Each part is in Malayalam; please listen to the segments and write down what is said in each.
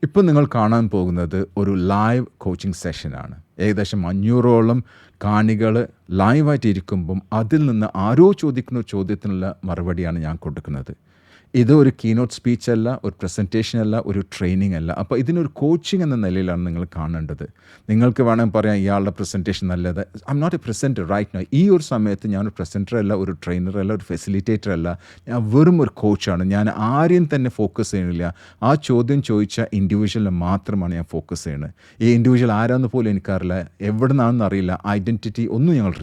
ഇപ്പോൾ നിങ്ങൾ കാണാൻ പോകുന്നത് ഒരു ലൈവ് കോച്ചിങ് സെഷനാണ്. ഏകദേശം 500ഓളം കാണികൾ ലൈവായിട്ട് ഇരിക്കുമ്പം അതിൽ നിന്ന് ആരോ ചോദിക്കുന്ന ചോദ്യത്തിനുള്ള മറുപടിയാണ് ഞാൻ കൊടുക്കുന്നത്. ഇത് ഒരു കീനോട്ട് സ്പീച്ച് അല്ല, ഒരു പ്രസൻറ്റേഷൻ അല്ല, ഒരു ട്രെയിനിങ് അല്ല. അപ്പോൾ ഇതിനൊരു കോച്ചിങ് എന്ന നിലയിലാണ് നിങ്ങൾ കാണേണ്ടത്. നിങ്ങൾക്ക് വേണമെങ്കിൽ പറയാം ഇയാളുടെ പ്രസൻറ്റേഷൻ നല്ലത്. I am not a presenter right now. ഈ ഒരു സമയത്ത് ഞാനൊരു പ്രസൻറ്റർ അല്ല, ഒരു ട്രെയിനർ അല്ല, ഒരു ഫെസിലിറ്റേറ്റർ അല്ല. ഞാൻ വെറും ഒരു കോച്ചാണ്. ഞാൻ ആരെയും തന്നെ ഫോക്കസ് ചെയ്യണില്ല. ആ ചോദ്യം ചോദിച്ച ഇൻഡിവിജ്വലിനെ മാത്രമാണ് ഞാൻ ഫോക്കസ് ചെയ്യുന്നത്. ഈ ഇൻഡിവിജ്വൽ ആരാന്ന് പോലും എനിക്കറിയില്ല, എവിടെ നിന്നാണെന്ന് അറിയില്ല, ഐഡൻറ്റിറ്റി ഒന്നും ഞങ്ങൾ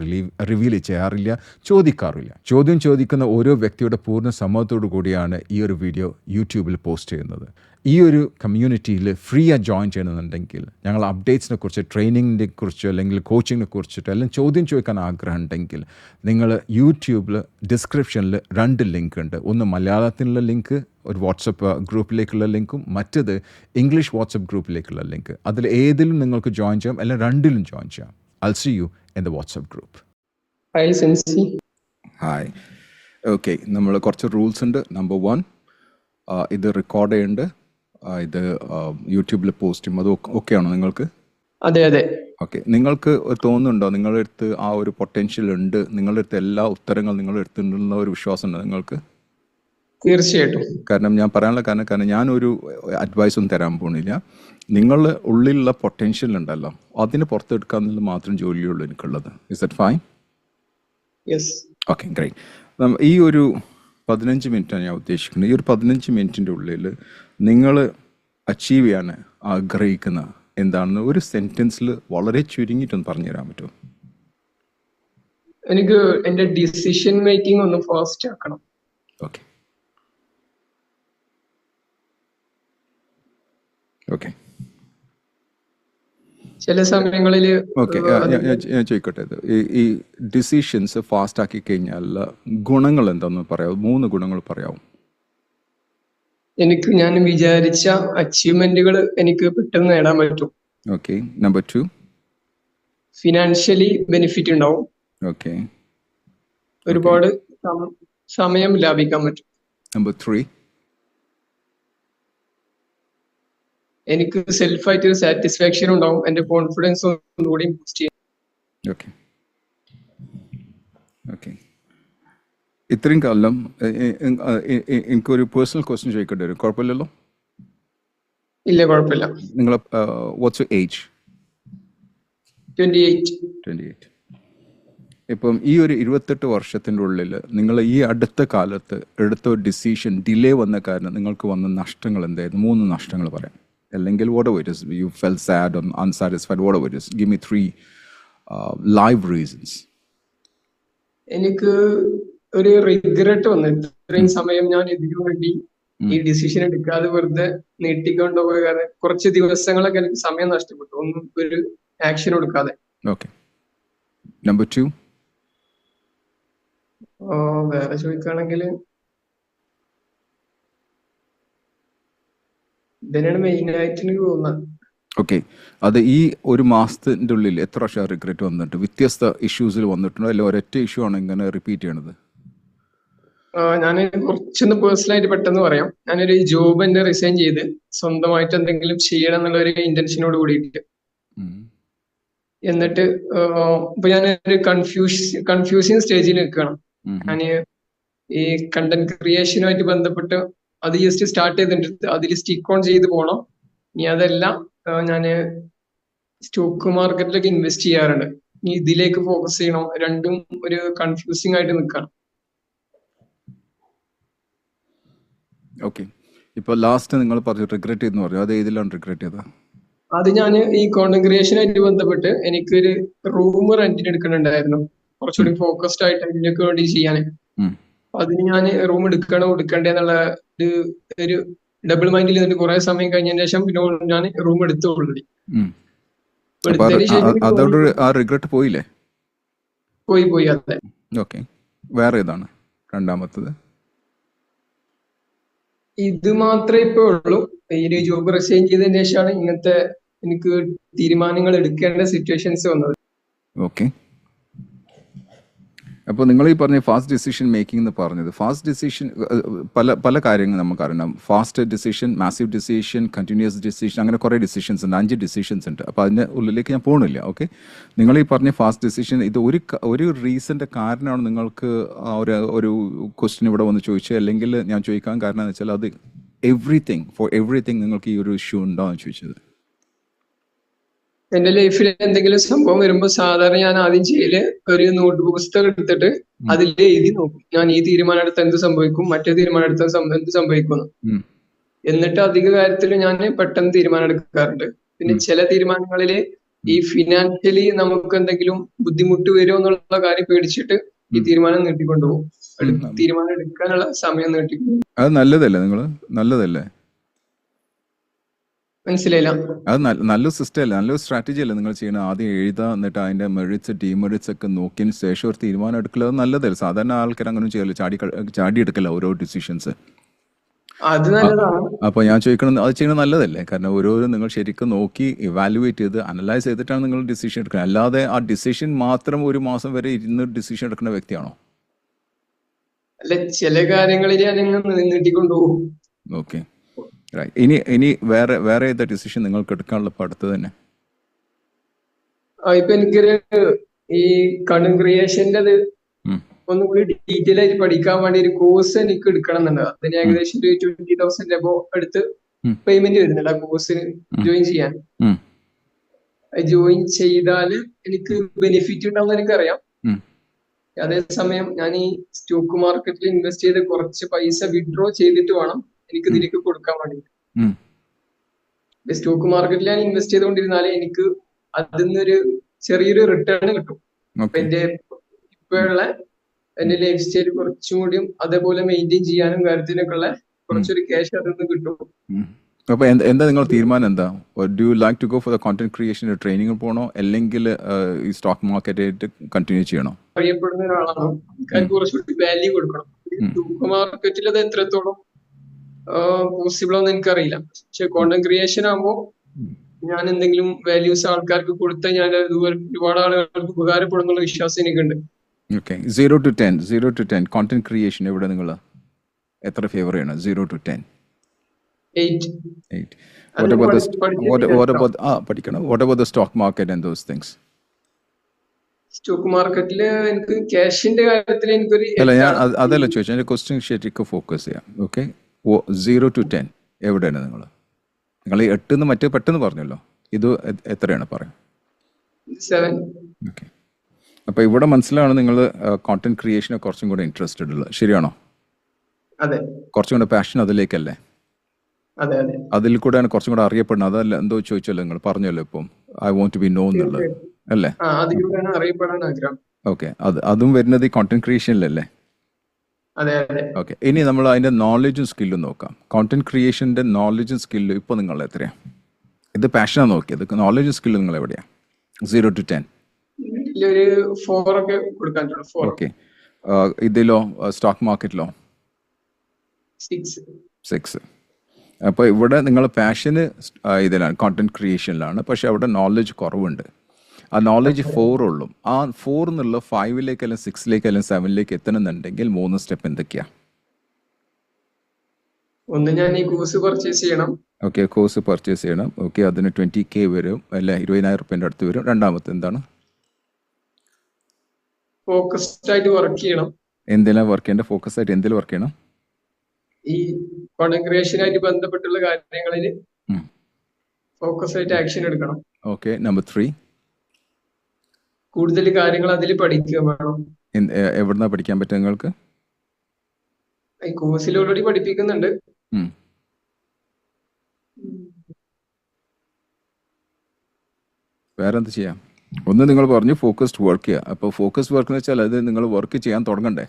റിവീൽ ചെയ്യാറില്ല, ചോദിക്കാറില്ല. ചോദ്യം ചോദിക്കുന്ന ഓരോ വ്യക്തിയുടെ പൂർണ്ണ സമ്മതത്തോടു കൂടിയാണ് ഈ ഒരു വീഡിയോ യൂട്യൂബിൽ പോസ്റ്റ് ചെയ്യുന്നത്. ഈ ഒരു കമ്മ്യൂണിറ്റിയിൽ ഫ്രീ ആയി ജോയിൻ ചെയ്യണമെന്നുണ്ടെങ്കിൽ ഞങ്ങൾ അപ്ഡേറ്റ്സിനെ കുറിച്ച്, ട്രെയിനിങ്ങിനെ കുറിച്ചോ അല്ലെങ്കിൽ കോച്ചിങ്ങിനെ കുറിച്ചിട്ടോ എല്ലാം ചോദ്യം ചോദിക്കാൻ ആഗ്രഹം ഉണ്ടെങ്കിൽ നിങ്ങൾ യൂട്യൂബിൽ ഡിസ്ക്രിപ്ഷനിൽ 2 ലിങ്ക് ഉണ്ട്. ഒന്ന് മലയാളത്തിലുള്ള ലിങ്ക്, ഒരു വാട്സപ്പ് ഗ്രൂപ്പിലേക്കുള്ള ലിങ്കും, മറ്റത് ഇംഗ്ലീഷ് വാട്സപ്പ് ഗ്രൂപ്പിലേക്കുള്ള ലിങ്ക്. അതിൽ ഏതിലും നിങ്ങൾക്ക് ജോയിൻ ചെയ്യാം, അല്ലെങ്കിൽ 2ലും ജോയിൻ ചെയ്യാം. I'll see you in the WhatsApp group. Hi, Sensi. Hi. Okay, നമ്മൾ കുറച്ച് റൂൾസ് ഉണ്ട്. നമ്പർ 1, ഇത് റെക്കോർഡ് ചെയ്യുന്നുണ്ട്, ഇത് യൂട്യൂബിൽ പോസ്റ്റ് ചെയ്യും. അത് ഓക്കെ ആണോ നിങ്ങൾക്ക്? അതെ അതെ. ഓക്കെ, നിങ്ങൾക്ക് തോന്നുന്നുണ്ടോ നിങ്ങളുടെ അടുത്ത് ആ ഒരു പൊട്ടൻഷ്യൽ ഉണ്ട്, നിങ്ങളുടെ അടുത്ത് എല്ലാ ഉത്തരങ്ങളും നിങ്ങളുടെ അടുത്തുള്ള ഒരു വിശ്വാസം ഉണ്ട് നിങ്ങൾക്ക്? തീർച്ചയായിട്ടും. കാരണം ഞാൻ പറയാനുള്ള കാരണം ഞാനൊരു അഡ്വൈസും തരാൻ പോകുന്നില്ല. നിങ്ങളുടെ ഉള്ളിലുള്ള പൊട്ടൻഷ്യൽ ഉണ്ടല്ലോ, അതിന് പുറത്തെടുക്കാൻ മാത്രം ജോലിയുള്ളൂ എനിക്കുള്ളത്. Is that fine? Yes. Okay, great. ഈ ഒരു 15 മിനിറ്റാണ് ഞാൻ ഉദ്ദേശിക്കുന്നത്. ഈ ഒരു 15 മിനിറ്റിൻ്റെ ഉള്ളിൽ നിങ്ങൾ അച്ചീവ് ചെയ്യാൻ ആഗ്രഹിക്കുന്ന എന്താണെന്ന് ഒരു സെൻറ്റൻസിൽ വളരെ ചുരുങ്ങിയിട്ടൊന്ന് പറഞ്ഞു തരാൻ പറ്റുമോ? എനിക്ക് എൻ്റെ ഡിസിഷൻ മേക്കിംഗ് ഒന്ന് ഫാസ്റ്റ് ആക്കണം. ഓക്കെ ഓക്കെ ചില സമയങ്ങളിൽ ഓക്കെ ഞാൻ ചോദിക്കട്ടെ, ഈ ഡിസിഷൻസ് ഫാസ്റ്റ് ആക്കി കഴിഞ്ഞാൽ ഗുണങ്ങൾ എന്താണെന്ന് പറയാമോ? 3 ഗുണങ്ങൾ പറയാമോ? എനിക്ക് ഞാൻ വിചാരിച്ച അച്ചീവ്മെന്റുകൾ എനിക്ക് പെട്ടെന്ന് നേടാൻ പറ്റും. ഓക്കെ. നമ്പർ 2, ഫിനാൻഷ്യലി ബെനിഫിറ്റ് ഉണ്ടാവും. ഓക്കെ. ഒരുപാട് സമയം ലാഭിക്കാൻ പറ്റും. നമ്പർ 3, എനിക്ക് സെൽഫായിട്ട് ഒരു സാറ്റിസ്ഫാക്ഷൻ ഉണ്ടാവും. എന്റെ കോൺഫിഡൻസ് ഒന്നുകൂടി ബൂസ്റ്റ് ചെയ്യും. Okay okay. ഇത്രയും കാലം എനിക്കൊരു പേഴ്സണൽ ക്വസ്റ്റ്യൻ ചോദിക്കേണ്ടി വരും, കുഴപ്പമില്ലല്ലോ? ഇല്ല, കുഴപ്പമില്ല. നിങ്ങൾ വാട്ട്സ് യുവർ ഏജ്? 28. ഇപ്പം ഈ ഒരു 28 വർഷത്തിൻ്റെ ഉള്ളിൽ നിങ്ങൾ ഈ അടുത്ത കാലത്ത് എടുത്ത ഒരു ഡിസിഷൻ ഡിലേ വന്ന കാരണം നിങ്ങൾക്ക് വന്ന നഷ്ടങ്ങൾ എന്തായിരുന്നു? 3 നഷ്ടങ്ങൾ പറയാം. അല്ലെങ്കിൽ whatever it is, you felt sad or unsatisfied, whatever it is, give me 3 live reasons. എനിക്ക് ഒരു റിഗ്രറ്റ് വന്നു. ഇത്രയും സമയം ഞാൻ ഇതിനു വേണ്ടി ഈ ഡിസിഷൻ എടുക്കാതെ വെറുതെ നീട്ടിക്കൊണ്ടുപോയ കാരണം കുറച്ച് ദിവസങ്ങളൊക്കെ എനിക്ക് സമയം നഷ്ടപ്പെട്ടു, ഒന്നും ഒരു ആക്ഷൻ എടുക്കാതെ. ഓക്കെ. നമ്പർ 2, വേറെ ചോദിക്കുകയാണെങ്കിൽ ഇതിനാണ് മെയിൻ ആയിട്ട് എനിക്ക് തോന്നുന്നത്. ഓക്കെ. അത് ഈ ഒരു മാസത്തിൻ്റെ ഉള്ളിൽ എത്ര പ്രാവശ്യം റിഗ്രറ്റ് വന്നിട്ട് വ്യത്യസ്ത ഇഷ്യൂസിൽ വന്നിട്ടുണ്ടോ, അല്ലെങ്കിൽ ഒരൊറ്റ ഇഷ്യൂ ആണ് ഇങ്ങനെ റിപ്പീറ്റ് ചെയ്യണത്? ഞാൻ കുറച്ചൊന്ന് പേഴ്സണലായിട്ട് പെട്ടെന്ന് പറയാം. ഞാനൊരു ജോബ് എന്നെ റിസൈൻ ചെയ്ത് സ്വന്തമായിട്ട് എന്തെങ്കിലും ചെയ്യണം എന്നുള്ള ഒരു ഇന്റൻഷനോട് കൂടിയിട്ട്, എന്നിട്ട് ഇപ്പൊ ഞാനൊരു കൺഫ്യൂസിങ് സ്റ്റേജിൽ നിൽക്കണം. ഞാന് ഈ കണ്ടന്റ് ക്രിയേഷനുമായിട്ട് ബന്ധപ്പെട്ട് അത് ജസ്റ്റ് സ്റ്റാർട്ട് ചെയ്തിട്ട് അതിൽ സ്റ്റിക്ക് ഓൺ ചെയ്ത് പോകണം. ഇനി അതല്ല, ഞാന് സ്റ്റോക്ക് മാർക്കറ്റിലൊക്കെ ഇൻവെസ്റ്റ് ചെയ്യാറുണ്ട്. ഇനി ഇതിലേക്ക് ഫോക്കസ് ചെയ്യണോ? രണ്ടും ഒരു കൺഫ്യൂസിങ് ആയിട്ട് നിൽക്കണം. ഓക്കെ. ഇപ്പൊ ലാസ്റ്റ് നിങ്ങൾ പറഞ്ഞു റിഗ്രറ്റ് ചെയ്തെന്ന് പറഞ്ഞു, അത് ഏതിലാണ് റിഗ്രറ്റ് ചെയ്തത്? അത് ഞാൻ ഈ കോണ്ടന്റ് ക്രിയേഷനായിട്ട് ബന്ധപ്പെട്ട് എനിക്കൊരു റൂം റെന്റിന് എടുക്കണുണ്ടായിരുന്നു, കുറച്ചുകൂടി ഫോക്കസ്ഡ് ആയിട്ട് അതിനൊക്കെ വേണ്ടി ചെയ്യാൻ. അതിന് ഞാൻ റൂം എടുക്കണോ എടുക്കണ്ടേ എന്നുള്ള ഒരു ഡബിൾ മൈൻഡിൽ നിന്നിട്ട് കുറെ സമയം കഴിഞ്ഞതിന് ശേഷം പിന്നെ ഞാൻ റൂം എടുത്തു ഓൾറെഡി. പോയില്ലേ? പോയി. അതെ. ഓക്കെ. വേറെ ഏതാണ് രണ്ടാമത്തത്? ഇത് മാത്രമേ ഇപ്പൊ ഉള്ളൂ. ഈ ജോബ് റിസൈൻ ചെയ്തതിന് ശേഷമാണ് ഇങ്ങനത്തെ എനിക്ക് തീരുമാനങ്ങൾ എടുക്കേണ്ട സിറ്റുവേഷൻസ് വന്നത്. ഓക്കെ. അപ്പോൾ നിങ്ങൾ ഈ പറഞ്ഞ ഫാസ്റ്റ് ഡിസിഷൻ മേക്കിംഗ് എന്ന് പറഞ്ഞത് ഫാസ്റ്റ് ഡിസിഷൻ പല പല കാര്യങ്ങൾ നമുക്കറിയണം. Fast decision, massive decision, continuous decision, അങ്ങനെ കുറേ ഡിസിഷൻസ് ഉണ്ട്, 5 ഡിസിഷൻസ് ഉണ്ട്. അപ്പോൾ അതിൻ്റെ ഉള്ളിലേക്ക് ഞാൻ പോകണില്ല. ഓക്കെ, നിങ്ങൾ ഈ പറഞ്ഞ ഫാസ്റ്റ് ഡിസിഷൻ ഇത് ഒരു റീസൻ്റെ കാരണമാണ് നിങ്ങൾക്ക് ഒരു ക്വസ്റ്റ്യൻ ഇവിടെ വന്ന് ചോദിച്ചത്, അല്ലെങ്കിൽ ഞാൻ ചോദിക്കാൻ കാരണം എന്ന് വെച്ചാൽ അത് ഫോർ എവറിത്തിങ് നിങ്ങൾക്ക് ഈ ഒരു ഇഷ്യൂ ഉണ്ടോ എന്ന് ചോദിച്ചത്. എന്റെ ലൈഫിൽ എന്തെങ്കിലും സംഭവം വരുമ്പോ സാധാരണ ഞാൻ ആദ്യം ചെയ്യല് ഒരു നോട്ട് പുസ്തകം എടുത്തിട്ട് അതിൽ എഴുതി നോക്കും, ഞാൻ ഈ തീരുമാനം എടുത്ത എന്ത് സംഭവിക്കും, മറ്റേ തീരുമാനം എടുത്ത എന്ത് സംഭവിക്കുന്നു. എന്നിട്ട് അധിക കാര്യത്തിൽ ഞാൻ പെട്ടെന്ന് തീരുമാനം എടുക്കാറുണ്ട്. പിന്നെ ചില തീരുമാനങ്ങളില് ഈ ഫിനാൻഷ്യലി നമുക്ക് എന്തെങ്കിലും ബുദ്ധിമുട്ട് വരുമോ എന്നുള്ള കാര്യം പേടിച്ചിട്ട് ഈ തീരുമാനം നീട്ടിക്കൊണ്ടുപോകും. തീരുമാനം എടുക്കാനുള്ള സമയം നീട്ടിക്കൊണ്ടു. അത് നല്ലതല്ലേ? നല്ലതല്ലേ? മനസ്സിലായില്ല. അത് നല്ലൊരു സിസ്റ്റം അല്ലേ, നല്ലൊരു സ്ട്രാറ്റജി അല്ലേ നിങ്ങൾ ചെയ്യണം? ആദ്യം എഴുതുക, എന്നിട്ട് അതിന്റെ മെറിറ്റ്സ് ഡിമെറിറ്റ്സ് ഒക്കെ നോക്കിയതിന് ശേഷം ഒരു തീരുമാനം എടുക്കുക. അത് നല്ലതല്ലേ? സാധാരണ ആൾക്കാർ അങ്ങനെ ചെയ്യല്ലോ, ചാടി എടുക്കല്ല ഓരോ ഡിസിഷൻസ്. അത് നല്ലതാണ്. അപ്പോൾ ഞാൻ ചോദിക്കണം, അത് ചെയ്യുന്നത് നല്ലതല്ലേ? കാരണം ഓരോരോ നിങ്ങൾ ശരിക്കും നോക്കി ഇവാലുവേറ്റ് ചെയ്ത് അനലൈസ് ചെയ്തിട്ടാണ് നിങ്ങൾ ഡിസിഷൻ എടുക്കുന്നത്. അല്ലാതെ ആ ഡിസിഷൻ മാത്രം ഒരു മാസം വരെ ഇരുന്ന് ഡിസിഷൻ എടുക്കുന്ന വ്യക്തിയാണോ? അല്ല, ചില കാര്യങ്ങളിൽ ഞാൻ നീട്ടിക്കൊണ്ടുപോകും. Okay, right. ഇനി വേറെ ഏതാ ഡിസിഷൻ നിങ്ങൾക്ക് എടുക്കാനുള്ള അടുത്ത് തന്നെ? ഇപ്പൊ എനിക്കൊരു ഈ കണ്ടന്റ് ക്രിയേഷൻ്റെ ഒന്നും കൂടി ഡീറ്റെയിൽ ആയിട്ട് പഠിക്കാൻ വേണ്ടി ഒരു കോഴ്സ് എനിക്ക് എടുക്കണം എന്നുണ്ട്. അതിന് ഏകദേശം 20,000 എബോ അടുത്ത് പേയ്മെന്റ് വരുന്നുണ്ട് ആ കോഴ്സിന് ജോയിൻ ചെയ്യാൻ. ജോയിൻ ചെയ്താല് എനിക്ക് ബെനിഫിറ്റ് ഉണ്ടാവുന്ന എനിക്കറിയാം. അതേസമയം ഞാൻ ഈ സ്റ്റോക്ക് മാർക്കറ്റിൽ ഇൻവെസ്റ്റ് ചെയ്ത് കുറച്ച് പൈസ വിഡ്രോ ചെയ്തിട്ട് വേണം എനിക്ക് ഇതിലേക്ക് കൊടുക്കാൻ വേണ്ടിട്ട്. സ്റ്റോക്ക് മാർക്കറ്റിൽ ഞാൻ ഇൻവെസ്റ്റ് ചെയ്തുകൊണ്ടിരുന്നാലേ എനിക്ക് അതിൽ നിന്നൊരു ചെറിയൊരു റിട്ടേൺ കിട്ടും. അപ്പൊ എന്റെ ഇപ്പോഴുള്ള എന്റെ ലൈഫ് സ്റ്റൈൽ കുറച്ചും കൂടിയും അതേപോലെ മെയിൻറ്റെയിൻ ചെയ്യാനും കാര്യത്തിനൊക്കെ ഉള്ള കുറച്ചൊരു ക്യാഷ് അതിൽ നിന്ന് കിട്ടും. അപ്പൊ എന്താ നിങ്ങളുടെ തീരുമാനം എന്താ? Do you like to go for the content creation training പോകണോ, അല്ലെങ്കിൽ ഈ സ്റ്റോക്ക് മാർക്കറ്റായിട്ട് കണ്ടിന്യൂ ചെയ്യണോ? അറിയപ്പെടുന്ന ഒരാളാണ്, കുറച്ചുകൂടി വാല്യൂ കൊടുക്കണം. സ്റ്റോക്ക് മാർക്കറ്റിൽ അത് എത്രത്തോളം പോസിബിൾ ആണെന്ന് എനിക്കറിയില്ല. പക്ഷെ കോണ്ടന്റ് ക്രിയേഷൻ ആകുമ്പോൾ ഞാൻ എന്തെങ്കിലും വാല്യൂസ് ആൾക്കാർക്ക് കൊടുത്താൽ ഞാൻ ഒരുപാട് ആളുകൾക്ക് ഉപകാരപ്പെടുന്നുള്ള വിശ്വാസം എനിക്കുണ്ട്. ഓക്കെ, 0 to 10 കോണ്ടന്റ് ക്രിയേഷൻ എവിടെ നിങ്ങൾ എത്ര ഫേവർ ചെയ്യണം? 0 to 10? 8. പഠിക്കണം. What about the stock market and those things? Stock മാർക്കറ്റില് എനിക്ക് ക്യാഷിന്റെ കാര്യത്തിൽ എനിക്കൊരു അതല്ല ചോദിച്ചാൽ എൻ്റെ ക്വസ്റ്റ്യൻ ശരിക്കും ഫോക്കസ് ചെയ്യാം. ഓക്കെ, 0 to 10 എവിടെയാണ് നിങ്ങൾ 8 മറ്റേ പെട്ടെന്ന് പറഞ്ഞല്ലോ, ഇത് എത്രയാണ് പറയാം? 7. ഓക്കെ, അപ്പോൾ ഇവിടെ മനസ്സിലാണ് നിങ്ങൾ കോണ്ടന്റ് ക്രിയേഷനെ കുറച്ചും കൂടെ ഇൻട്രസ്റ്റഡ് ഉള്ളത്, ശരിയാണോ? അതെ, കുറച്ചും കൂടെ പാഷൻ അതിലേക്കല്ലേ? അതെ അതെ, അതിൽ കൂടെയാണ് കുറച്ചും കൂടെ അറിയപ്പെടുന്നത്. അതല്ല എന്തോ ചോദിച്ചല്ലോ, നിങ്ങൾ പറഞ്ഞല്ലോ ഇപ്പം I want to be know എന്നുള്ളത് അല്ലേ? അറിയപ്പെടാൻ ആഗ്രഹം. ഓക്കെ, അതും വരുന്നത് ഈ കോണ്ടന്റ് ക്രിയേഷനിലല്ലേ? അതെ അതെ. ഓക്കെ, ഇനി നമ്മൾ അതിന്റെ നോളജും സ്കില്ലും നോക്കാം. കോണ്ടന്റ് ക്രിയേഷന്റെ നോളജും സ്കില്ലും ഇപ്പൊ നിങ്ങൾ എത്രയാ? ഇത് പാഷനാണ് നോക്കിയത്, നോളജും സ്കില്ലും നിങ്ങൾ എവിടെയാ? 0 to 10? ഒരു 4 ഒക്കെ കൊടുക്കാൻ. ഓക്കെ, ഇതിലോ സ്റ്റോക്ക് മാർക്കറ്റിലോ? 6. അപ്പോൾ ഇവിടെ നിങ്ങൾ പാഷന് ഇതിലാണ്, കോണ്ടന്റ് ക്രിയേഷനിലാണ്, പക്ഷെ അവിടെ നോളജ് കുറവുണ്ട്. ആ നോളജ് 4 ഉള്ളൂ. ആ 4 എന്നുള്ള 5ലേക്ക് അല്ലെങ്കിൽ 6ലേക്ക് അല്ലെങ്കിൽ 7ലേക്ക് എത്തണമെന്നുണ്ടെങ്കിൽ 3 സ്റ്റെപ്പ് എന്തൊക്കെയാ? ഒന്ന്, ഞാൻ ഈ കോഴ്സ് പർച്ചേസ് ചെയ്യണം. ഓക്കെ, കോഴ്സ് പർച്ചേസ് ചെയ്യണം. ഓക്കെ, അതിന് 20K വരും അല്ലെ, 20,000 റുപ്യൻ്റെ അടുത്ത് വരും. രണ്ടാമത്തെ എന്താണ്? ഫോക്കസ്ഡ് ആയിട്ട് വർക്ക് ചെയ്യണം. എന്തിനാണ് വർക്ക് ചെയ്യേണ്ടത്? ഫോക്കസ് ആയിട്ട് എന്തിൽ വർക്ക് ചെയ്യണം? ഈ കോണ്ടന്റ് ക്രിയേഷൻ ആയിട്ട് ബന്ധപ്പെട്ടുള്ള കാര്യങ്ങളിൽ ഫോക്കസ് ആയിട്ട് ആക്ഷൻ എടുക്കണം. Okay, number 3? കൂടുതൽ കാര്യങ്ങൾ അതിൽ പഠിക്കുക വേണം. എവിടുന്നാ പഠിക്കാൻ പറ്റും നിങ്ങൾക്ക്? ഈ കോഴ്സിൽ ഓൾറെഡി പഠിപ്പിക്കുന്നുണ്ട്. വേറെ എന്ത് ചെയ്യാം? ഒന്ന് നിങ്ങൾ പറഞ്ഞു ഫോക്കസ്ഡ് വർക്ക് ചെയ്യുക. അപ്പോൾ ഫോക്കസ്ഡ് വർക്ക് എന്ന് വെച്ചാൽ അത് നിങ്ങൾ വർക്ക് ചെയ്യാൻ തുടങ്ങണ്ടേ?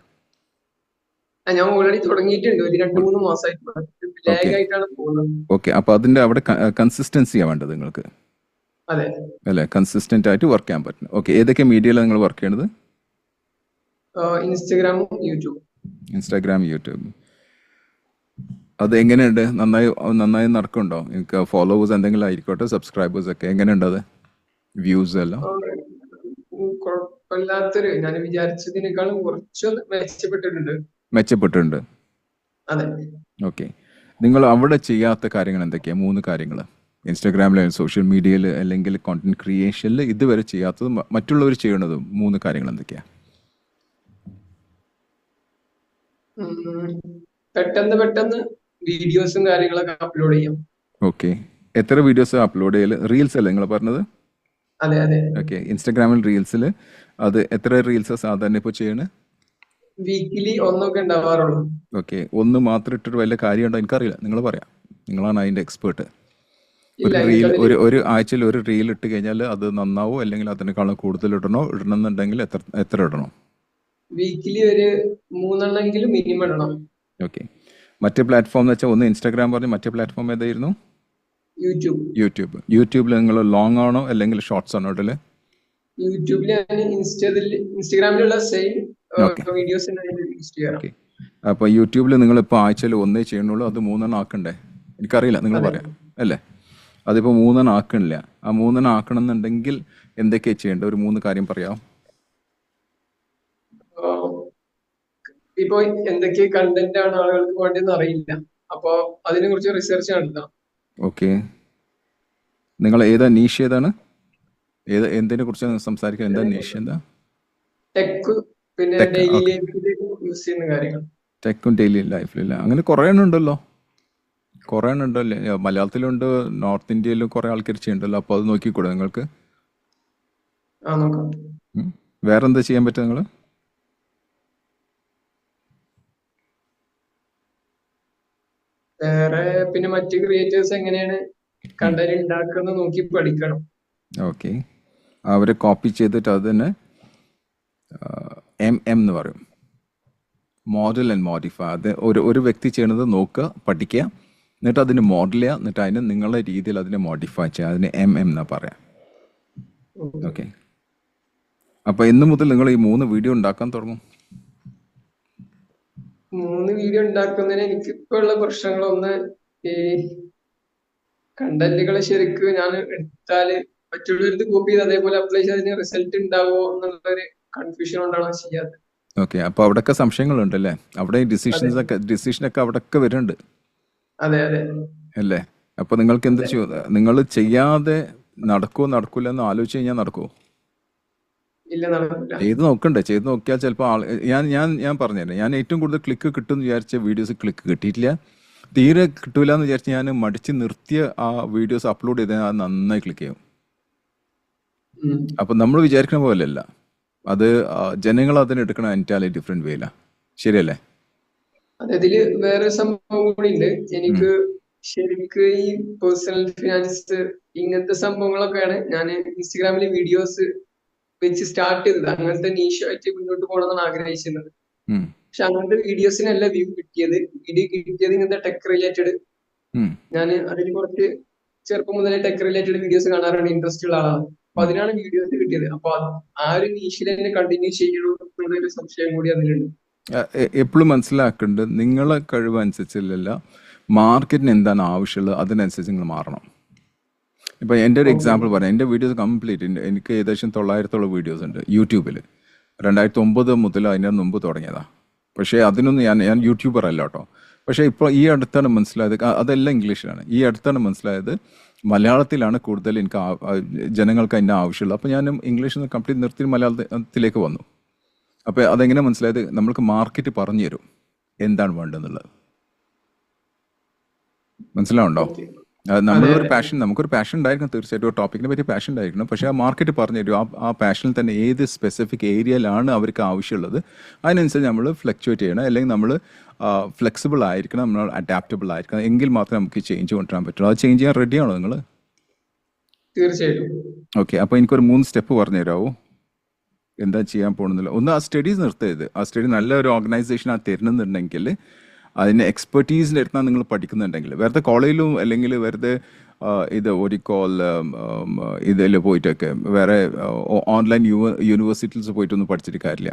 ഞാൻ ഓൾറെഡി തുടങ്ങിയിട്ടുണ്ട്, ഒരു 2-3 മാസമായിട്ടാണ് പോകുന്നത്. ഓക്കെ, അപ്പൊ അതിന്റെ അവിടെ കൺസിസ്റ്റൻസിയാണ് വേണ്ടത് നിങ്ങൾക്ക്. അതെ അല്ലെ, കൺസിസ്റ്റന്റ് ആയിട്ട് വർക്ക് ചെയ്യാൻ പറ്റും. ഓക്കെ, ഏതൊക്കെ മീഡിയയിലാണ് നിങ്ങൾ വർക്ക് ചെയ്യണത്? Instagram, YouTube. അത് എങ്ങനെയുണ്ട്? നന്നായി നടക്കുന്നുണ്ടോ? നിങ്ങൾക്ക് ഫോളോവേഴ്സ് എന്തെങ്കിലും ആയിക്കോട്ടെ, സബ്സ്ക്രൈബേഴ്സ് ഒക്കെ എങ്ങനെയുണ്ട്? അത് വ്യൂസ് എല്ലാം കുഴപ്പമില്ലാത്തൊരു, ഞാൻ വിചാരിച്ചതിനേക്കാളും കുറച്ചൊന്ന് മെച്ചപ്പെട്ടിട്ടുണ്ട്. അതെ. ഓക്കെ. നിങ്ങൾ അവിടെ ചെയ്യാത്ത കാര്യങ്ങൾ എന്തൊക്കെയാണ്? 3 കാര്യങ്ങൾ. ഇൻസ്റ്റാഗ്രാമിൽ, സോഷ്യൽ മീഡിയയിൽ, അല്ലെങ്കിൽ കോണ്ടന്റ് ക്രിയേഷനിൽ ഇതുവരെ ചെയ്യാത്തതും മറ്റുള്ളവർ ചെയ്യണതും 3 കാര്യങ്ങൾ എന്തൊക്കെയാണ്? പെട്ടെന്ന് വീഡിയോസും കാര്യങ്ങളൊക്കെ അപ്ലോഡ് ചെയ്യാം. ഓക്കെ. എത്ര വീഡിയോസ് അപ്ലോഡ് ചെയ്യൽ? റീൽസ് അല്ലേ നിങ്ങൾ പറഞ്ഞത്? അതെ. ഓക്കെ. ഇൻസ്റ്റാഗ്രാമിൽ റീൽസിൽ അത് എത്ര റീൽസ് സാധാരണ ഇപ്പോൾ ചെയ്യണേ? വീക്കിലി ഒന്നൊക്കെ ഉണ്ടാവാറുള്ളൂ. ഓക്കെ. ഒന്ന് മാത്രം ഇട്ടിട്ട് വല്ല കാര്യമുണ്ടോ? എനിക്കറിയില്ല, നിങ്ങൾ പറയാം, നിങ്ങളാണ് അതിൻ്റെ എക്സ്പേർട്ട്. ഒരു ആഴ്ചയിൽ ഒരു റീൽ ഇട്ട് കഴിഞ്ഞാൽ അത് നന്നാവോ, അല്ലെങ്കിൽ അതിനേക്കാളും കൂടുതൽ ഇടണമെന്നുണ്ടെങ്കിൽ എത്ര ഇടണം? വീക്കിലി ഒരു 3 എണ്ണമെങ്കിലും മിനിമം ഇടണം. ഓക്കെ. മറ്റേ പ്ലാറ്റ്ഫോം എന്ന് വെച്ചാൽ, ഒന്ന് ഇൻസ്റ്റാഗ്രാം പറഞ്ഞു, മറ്റേ പ്ലാറ്റ്ഫോം ഏതായിരുന്നു? യൂട്യൂബിൽ നിങ്ങൾ ലോങ് ആണോ അല്ലെങ്കിൽ ഷോർട്സ് ആണോ ഇടല്? യൂട്യൂബിൽ ഇൻസ്റ്റാഗ്രാമിലുള്ള സെയിം വീഡിയോസ് യൂസ് ചെയ്യാറ്. അപ്പോൾ യൂട്യൂബിൽ നിങ്ങൾ ഇപ്പോൾ ആഴ്ചയിൽ ഒന്നേ ചെയ്യണുള്ളൂ, അത് 3 എണ്ണം ആക്കണ്ടേ? എനിക്കറിയില്ല, നിങ്ങൾ പറയാം അല്ലേ? അതിപ്പോൾ 3 എണ്ണം ആക്കണില്ല. ആ 3 എണ്ണം ആക്കണം എന്നുണ്ടെങ്കിൽ എന്തൊക്കെയാണ് ചെയ്യേണ്ടത്? ഒരു 3 കാര്യം പറയാം. ഇപ്പൊ എന്തൊക്കെ കണ്ടന്റ് ആണ് ആളുകൾക്ക് വേണ്ടതെന്ന് അറിയില്ല, അപ്പൊ അതിനെ കുറിച്ച് റിസർച്ച് നടത്താം. ഓക്കെ. നിങ്ങൾ ഏതാ നീഷ്? ഏതാണ്? എന്തിനെ കുറിച്ചാണ് സംസാരിക്കുക? എന്താ നീഷ്? എന്താ? ടെക്, പിന്നെ ഡെയിലി ലൈഫിൽ യൂസ് ചെയ്യുന്ന കാര്യങ്ങൾ. ടെക്കും ഡെയിലി ലൈഫിലില്ല. അങ്ങനെ കുറേ ഉണ്ടല്ലോ. മലയാളത്തിലുണ്ട്, നോർത്ത് ഇന്ത്യയിലും കുറേ ആൾക്കാർ ചെയ്യുന്നുണ്ടല്ലോ. അപ്പോൾ അത് നോക്കിക്കൂടെ നിങ്ങൾക്ക്? വേറെന്താ ചെയ്യാൻ പറ്റുക നിങ്ങൾ? വേറെ പിന്നെ മറ്റ് ക്രിയേറ്റേഴ്സ് എങ്ങനെയാണ് കണ്ടന്റ് ഉണ്ടാക്കുന്നത് നോക്കി പഠിക്കണം. ഓക്കെ. അവരെ കോപ്പി ചെയ്തിട്ട് അത് തന്നെ എന്ന് പറയും, മോഡൽ ആൻഡ് മോഡിഫൈ. അത് ഒരു വ്യക്തി ചെയ്യണത് നോക്കുക, പഠിക്കുക, എന്നിട്ട് അതിന് മോഡൽ ചെയ്യുക, എന്നിട്ട് അതിന് നിങ്ങളുടെ രീതിയിൽ അതിനെ മോഡിഫൈ ചെയ്യുക. അതിന് എന്നാ പറയാം. ഓക്കെ. അപ്പോൾ ഇന്ന് മുതൽ നിങ്ങൾ ഈ 3 വീഡിയോ ഉണ്ടാക്കാൻ തുടങ്ങും. 3 വീഡിയോ ഉണ്ടാക്കുന്നതിന് എനിക്കിപ്പോ ഉള്ള പ്രശ്നങ്ങളൊന്ന്, ഈ കണ്ടന്റുകൾ ശരിക്കും ഞാൻ എടുത്താല് മറ്റുള്ളവർക്ക് കോപ്പി ചെയ്ത് അതേപോലെ അപ്ലൈ ചെയ്തതിന് റിസൾട്ട് ഉണ്ടാവോ എന്നുള്ളൊരു കൺഫ്യൂഷൻ കൊണ്ടാണ് ചെയ്യാത്തത്. ഓക്കെ. അപ്പോൾ അവിടെയൊക്കെ സംശയങ്ങളുണ്ടല്ലേ? അവിടെ ഡിസിഷനൊക്കെ അവിടെയൊക്കെ വരുന്നുണ്ട്. അതെ അല്ലേ? അപ്പോൾ നിങ്ങൾക്ക് എന്ത് നിങ്ങൾ ചെയ്യാതെ നടക്കൂല എന്ന് ആലോചിച്ച് കഴിഞ്ഞാൽ നടക്കുമോ? ചെയ്ത് നോക്കിയാൽ ചിലപ്പോൾ ഞാൻ പറഞ്ഞുതരാം. ഞാൻ ഏറ്റവും കൂടുതൽ ക്ലിക്ക് കിട്ടുമെന്ന് വിചാരിച്ച വീഡിയോസ് ക്ലിക്ക് കിട്ടിയിട്ടില്ല. തീരെ കിട്ടൂല എന്ന് വിചാരിച്ച് ഞാൻ മടിച്ച് നിർത്തിയ ആ വീഡിയോസ് അപ്ലോഡ് ചെയ്താൽ അത് നന്നായി ക്ലിക്ക് ചെയ്യും. അപ്പം നമ്മൾ വിചാരിക്കുന്ന പോലെയല്ല അത്. ജനങ്ങൾ അതിനെടുക്കണം എൻറ്റയർലി ഡിഫറെന്റ് വേയില. ശരിയല്ലേ? അതില് വേറെ സംഭവം കൂടി ഉണ്ട്. എനിക്ക് ശരിക്കും ഈ പേഴ്സണൽ ഫിനാൻസ് ഇങ്ങനത്തെ സംഭവങ്ങളൊക്കെയാണ് ഞാൻ ഇൻസ്റ്റഗ്രാമിൽ വീഡിയോസ് വെച്ച് സ്റ്റാർട്ട് ചെയ്തത്. അങ്ങനത്തെ നീഷായിട്ട് മുന്നോട്ട് പോകണമെന്നാണ് ആഗ്രഹിച്ചിരുന്നത്. പക്ഷെ അങ്ങനത്തെ വീഡിയോസിനല്ല വ്യൂ കിട്ടിയത്. ഇങ്ങനത്തെ ടെക് റിലേറ്റഡ്. ഞാൻ അതിൽ കുറച്ച് ചെറുപ്പം മുതലേ ടെക് റിലേറ്റഡ് വീഡിയോസ് കാണാറുണ്ട്, ഇൻട്രസ്റ്റ് ഉള്ള ആളാണ്. അപ്പൊ അതിനാണ് വീഡിയോസ് കിട്ടിയത്. അപ്പൊ ആ ഒരു നീഷിൽ തന്നെ കണ്ടിന്യൂ ചെയ്യണമെന്നുള്ളൊരു സംശയം കൂടി അതിലുണ്ട്. എപ്പോഴും മനസ്സിലാക്കേണ്ടത് നിങ്ങളെ കഴിവ് അനുസരിച്ചല്ല, മാർക്കറ്റിന് എന്താണ് ആവശ്യമുള്ളത് അതിനനുസരിച്ച് നിങ്ങൾ മാറണം. ഇപ്പോൾ എൻ്റെ ഒരു എക്സാമ്പിൾ പറയാം. എൻ്റെ വീഡിയോസ് കംപ്ലീറ്റ് എനിക്ക് ഏകദേശം 900ഓളം വീഡിയോസ് ഉണ്ട് യൂട്യൂബിൽ. 2009 മുതൽ അതിന് മുമ്പ് തുടങ്ങിയതാണ്. പക്ഷേ അതിനൊന്നും ഞാൻ യൂട്യൂബർ അല്ല കേട്ടോ. പക്ഷേ ഇപ്പോൾ ഈ അടുത്താണ് മനസ്സിലായത്, അതെല്ലാം ഇംഗ്ലീഷിലാണ്. ഈ അടുത്താണ് മനസ്സിലായത് മലയാളത്തിലാണ് കൂടുതൽ എനിക്ക് ജനങ്ങൾക്ക് അതിൻ്റെ ആവശ്യമുള്ളത്. അപ്പോൾ ഞാൻ ഇംഗ്ലീഷിൽ നിന്ന് കംപ്ലീറ്റ് നിർത്തി മലയാളത്തിലേക്ക് വന്നു. അപ്പോൾ അതെങ്ങനെ മനസ്സിലായത്? നമ്മൾക്ക് മാർക്കറ്റ് പറഞ്ഞു തരും എന്താണ് വേണ്ടതെന്നുള്ളത്. മനസ്സിലാവുണ്ടോ? നമ്മളൊരു പാഷൻ, നമുക്കൊരു പാഷൻ ഉണ്ടായിരിക്കണം, തീർച്ചയായിട്ടും ഒരു ടോപ്പിക്കിനെ പറ്റി പാഷൻ ഉണ്ടായിരിക്കണം. പക്ഷേ ആ മാർക്കറ്റ് പറഞ്ഞു തരും ആ പാഷനിൽ തന്നെ ഏത് സ്പെസിഫിക് ഏരിയയിലാണ് അവർക്ക് ആവശ്യമുള്ളത്. അതിനനുസരിച്ച് നമ്മൾ ഫ്ലക്ച്വേറ്റ് ചെയ്യണം, അല്ലെങ്കിൽ നമ്മൾ ഫ്ലെക്സിബിൾ ആയിരിക്കണം, നമ്മൾ അഡാപ്റ്റബിൾ ആയിരിക്കണം. എങ്കിൽ മാത്രമേ നമുക്ക് ചേഞ്ച് കൊണ്ടുവരാൻ പറ്റുള്ളൂ. അത് ചേഞ്ച് ചെയ്യാൻ റെഡിയാണോ നിങ്ങൾ? തീർച്ചയായിട്ടും. ഓക്കെ. അപ്പോൾ എനിക്കൊരു 3 സ്റ്റെപ്പ് പറഞ്ഞു തരാമോ എന്താ ചെയ്യാൻ പോകുന്നില്ല? ഒന്ന്, ആ സ്റ്റഡീസ് നിർത്തരുത്. ആ സ്റ്റഡി നല്ലൊരു ഓർഗനൈസേഷൻ ആ തരുന്നുണ്ടെങ്കിൽ, അതിന് എക്സ്പെർട്ടീസിൻ്റെ അടുത്താണ് നിങ്ങൾ പഠിക്കുന്നുണ്ടെങ്കിൽ, വെറുതെ കോളേജിലും അല്ലെങ്കിൽ വെറുതെ ഇത് ഇതിൽ പോയിട്ടൊക്കെ വേറെ ഓൺലൈൻ യൂണിവേഴ്സിറ്റീസ് പോയിട്ടൊന്നും പഠിച്ചിട്ട് കാര്യമില്ല.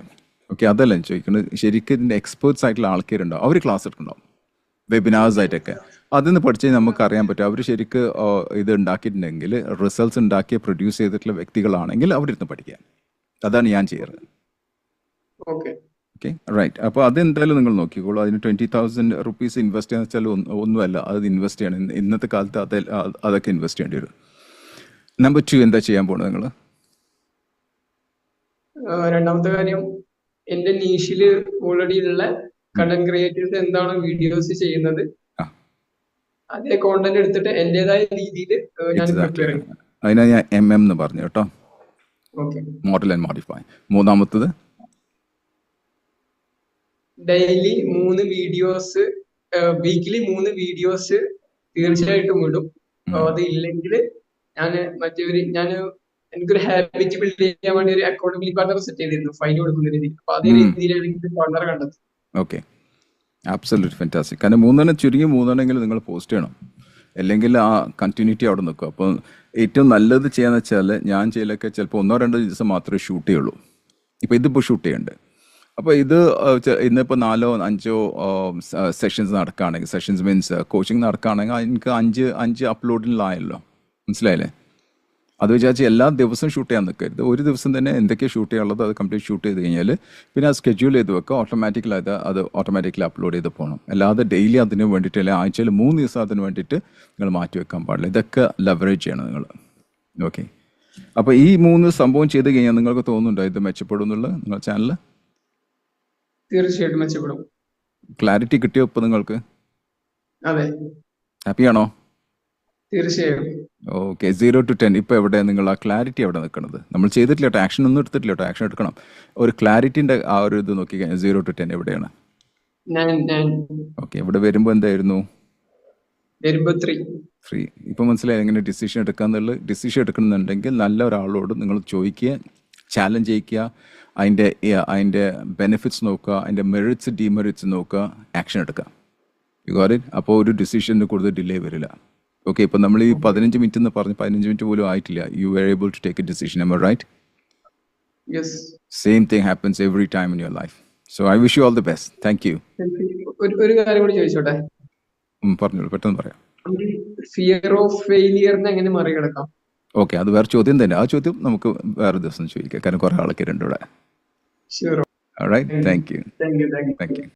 ഓക്കെ, അതല്ല ഞാൻ ചോദിക്കുന്നത്. ശരിക്കും ഇതിൻ്റെ എക്സ്പേർട്സ് ആയിട്ടുള്ള ആൾക്കാരുണ്ടാവും, അവർ ക്ലാസ് എടുക്കുന്നുണ്ടാവും, വെബിനാർസ് ആയിട്ടൊക്കെ. അതിൽ പഠിച്ച് നമുക്ക് അറിയാൻ പറ്റും അവർ ശരിക്കും ഇത് ഉണ്ടാക്കിയിട്ടുണ്ടെങ്കിൽ, റിസൾട്ട്സ് ഉണ്ടാക്കി പ്രൊഡ്യൂസ് ചെയ്തിട്ടുള്ള വ്യക്തികളാണെങ്കിൽ അവരിരുന്ന് പഠിക്കാൻ. അതാണ് ഞാൻ ചെയ്യാറ്. Okay okay right. അപ്പോൾ അതെന്തായാലും നിങ്ങൾ നോക്കിക്കോളൂ. അതിന് 20,000 റുപ്പീസ് ഇൻവെസ്റ്റ് ചെയ്യാന്ന് വെച്ചാൽ ഒന്നുമല്ല, അത് ഇൻവെസ്റ്റ് ചെയ്യണം. ഇന്നത്തെ കാലത്ത് അതൊക്കെ ഇൻവെസ്റ്റ് ചെയ്യേണ്ടി വരും. നമ്പർ 2 എന്താ ചെയ്യാൻ പോകുന്നത് നിങ്ങൾ? രണ്ടാമത്തെ കാര്യം, എന്റെ നീഷില് ഓൾറെഡി ഉള്ള കണ്ടന്റ് ക്രിയേറ്റേഴ്സ് എന്താണ് വീഡിയോസ് ചെയ്യുന്നത്, ആ. അതേ കോണ്ടന്റ് എടുത്തിട്ട് എന്റേതായ രീതിയിൽ ഞാൻ പ്രിപ്പയർ ചെയ്യും. അതിനാ ഞാൻ എന്ന് പറഞ്ഞു കേട്ടോ, ഓക്കെ. Model and modify. മൂന്നാമത്തത് ഡെയിലി 3 വീഡിയോസ്, വീക്കിലി 3 വീഡിയോസ് തീർച്ചയായിട്ടും വിടും. അത് ഇല്ലെങ്കിൽ ഞാൻ എനിക്കൊരു ഹാബിറ്റ് ബിൽഡ് ചെയ്യാൻ വേണ്ടി ഒരു അക്കൗണ്ടബിലിറ്റി പാർട്ണർ സെറ്റ് ചെയ്തിരുന്നു, ഫൈൻ കൊടുക്കുന്ന രീതിയിൽ. അപ്പൊ അതേ രീതിയിലാണ് എനിക്ക് പാർട്ണർ കണ്ടത്. Okay, absolute fantastic. കാരണം 3 ചുരുങ്ങി 3 നിങ്ങൾ പോസ്റ്റ് ചെയ്യണം, അല്ലെങ്കിൽ ആ കണ്ടിന്യൂറ്റി അവിടെ നിൽക്കും. അപ്പോൾ ഏറ്റവും നല്ലത് ചെയ്യാന്ന് വെച്ചാൽ, ഞാൻ ചെയ്യലൊക്കെ ചിലപ്പോൾ 1-2 ദിവസം മാത്രമേ ഷൂട്ട് ചെയ്യുള്ളൂ. ഇപ്പോൾ ഇതിപ്പോൾ ഷൂട്ട് ചെയ്യണ്ട്. അപ്പോൾ ഇത് ഇന്നിപ്പോൾ 4-5 സെഷൻസ് നടക്കുകയാണെങ്കിൽ, സെഷൻസ് മീൻസ് കോച്ചിങ് നടക്കുകയാണെങ്കിൽ എനിക്ക് 5 അപ്ലോഡിലായല്ലോ, മനസ്സിലായില്ലേ? അത് വിചാരിച്ച് എല്ലാ ദിവസവും ഷൂട്ട് ചെയ്യാൻ നിൽക്കരുത്. ഒരു ദിവസം തന്നെ എന്തൊക്കെയാണ് ഷൂട്ട് ചെയ്യാനുള്ളത് അത് കംപ്ലീറ്റ് ഷൂട്ട് ചെയ്ത് കഴിഞ്ഞാൽ പിന്നെ അത് സ്കെഡ്യൂൾ ചെയ്ത് വെക്കുക. അത് ഓട്ടോമാറ്റിക്കലി അപ്ലോഡ് ചെയ്ത് പോകണം. അല്ലാതെ ഡെയിലി അതിന് വേണ്ടിയിട്ട്, അല്ലെങ്കിൽ ആഴ്ചയിൽ 3 ദിവസം അതിന് വേണ്ടിയിട്ട് നിങ്ങൾ മാറ്റി വെക്കാൻ പാടില്ല. ഇതൊക്കെ ലെവറേജ് ചെയ്യണം നിങ്ങൾ. ഓക്കെ, അപ്പോൾ ഈ 3 സംഭവം ചെയ്ത് കഴിഞ്ഞാൽ നിങ്ങൾക്ക് തോന്നുന്നുണ്ടോ ഇത് മെച്ചപ്പെടും എന്നുള്ളത് നിങ്ങളുടെ ചാനൽ? തീർച്ചയായിട്ടും മെച്ചപ്പെടും. ക്ലാരിറ്റി കിട്ടിയോ ഇപ്പോൾ നിങ്ങൾക്ക്? അതെ, ഹാപ്പിയാണോ? തീർച്ചയായും. ഓക്കെ, 0 to 10 ഇപ്പോൾ എവിടെ നിങ്ങൾ ആ ക്ലാരിറ്റി എവിടെ നിൽക്കുന്നത്? നമ്മൾ ചെയ്തിട്ടില്ല കേട്ടോ, ആക്ഷൻ ഒന്നും എടുത്തിട്ടില്ല കേട്ടോ, ആക്ഷൻ എടുക്കണം. ഒരു ക്ലാരിറ്റിൻ്റെ ആ ഒരു ഇത് നോക്കി കഴിഞ്ഞാൽ 0 to 10 എവിടെയാണ്? ഓക്കെ, ഇവിടെ വരുമ്പോൾ എന്തായിരുന്നു? 3. ഇപ്പം മനസ്സിലായി എങ്ങനെ ഡിസിഷൻ എടുക്കാന്നുള്ളത്. ഡിസിഷൻ എടുക്കണമെന്നുണ്ടെങ്കിൽ നല്ല ഒരാളോട് നിങ്ങൾ ചോദിക്കുക, ചാലഞ്ച് ചെയ്യിക്കുക, അതിൻ്റെ ബെനിഫിറ്റ്സ് നോക്കുക, അതിൻ്റെ മെറിറ്റ്സ് ഡിമെറിറ്റ്സ് നോക്കുക, ആക്ഷൻ എടുക്കുക. You got it? അപ്പോൾ ഒരു ഡിസിഷന് കൂടുതൽ ഡിലേ വരില്ല. ഓക്കെ, ഇപ്പം നമ്മൾ ഈ 15 മിനിറ്റ് എന്ന് പറഞ്ഞ് 15 മിനിറ്റ് പോലും ആയിട്ടില്ല. You are able to take a decision. Am I right? Yes. Same thing happens every time in your life. So I wish you all the best. Thank you. ഒരു കാര്യം കൂടി ചോദിച്ചോട്ടെ? പറഞ്ഞോളൂ, പെട്ടെന്ന് പറയാം. ഫിയർ ഓഫ് ഫെയിലിയറിനെ എങ്ങനെ മറികടക്കാം? ഓക്കെ, അത് വേറെ ചോദ്യം തന്നെ. ആ ചോദ്യം നമുക്ക് വേറെ ദിവസം ചോദിക്കാം, കാരണം കുറേ ആൾക്കാരുണ്ട് ഇവിടെ. Sure. Alright, thank you. Thank U.